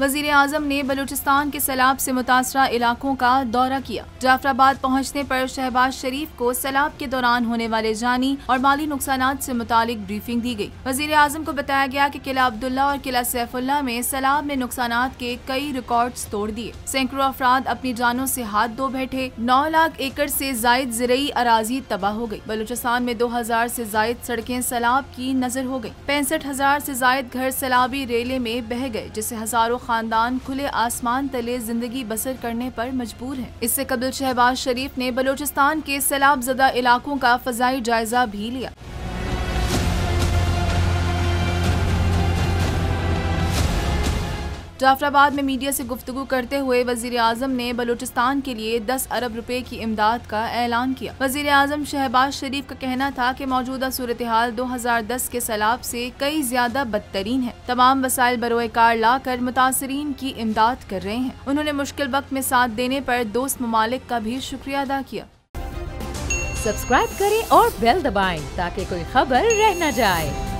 वजीर आजम ने बलूचिस्तान के सैलाब से मुतासरा इलाकों का दौरा किया। जाफराबाद पहुँचने पर शहबाज शरीफ को सैलाब के दौरान होने वाले जानी और माली नुकसानात से मुतालिक ब्रीफिंग दी गई। वजीर आजम को बताया गया कि किला अब्दुल्ला और किला सैफुल्ला में सैलाब ने नुकसानात के कई रिकॉर्ड्स तोड़ दिए। सैकड़ों अफराद अपनी जानों से हाथ धो बैठे। 9 लाख एकड़ से जायद ज़रई अराजी तबाह हो गई। बलूचिस्तान में 2000 से जायद सड़कें सैलाब की नजर हो गई। 65,000 से जायद घर सैलाबी रेले में बह गए, जिससे हजारों खानदान खुले आसमान तले जिंदगी बसर करने पर मजबूर हैं। इससे कबल शहबाज शरीफ ने बलूचिस्तान के सैलाब ज़दा इलाकों का फजाई जायजा भी लिया। जाफराबाद में मीडिया से गुफ्तगू करते हुए वजीर आजम ने बलूचिस्तान के लिए 10 अरब रुपए की इमदाद का ऐलान किया। वजीर आजम शहबाज शरीफ का कहना था कि मौजूदा सूरत हाल 2010 के सैलाब से कई ज्यादा बदतरीन है। तमाम वसाइल बरोए कार लाकर मुतासरीन की इमदाद कर रहे हैं। उन्होंने मुश्किल वक्त में साथ देने पर दोस्त ममालिक का भी शुक्रिया अदा किया। सब्सक्राइब करें और बेल दबाएं ताकि कोई खबर रह न जाए।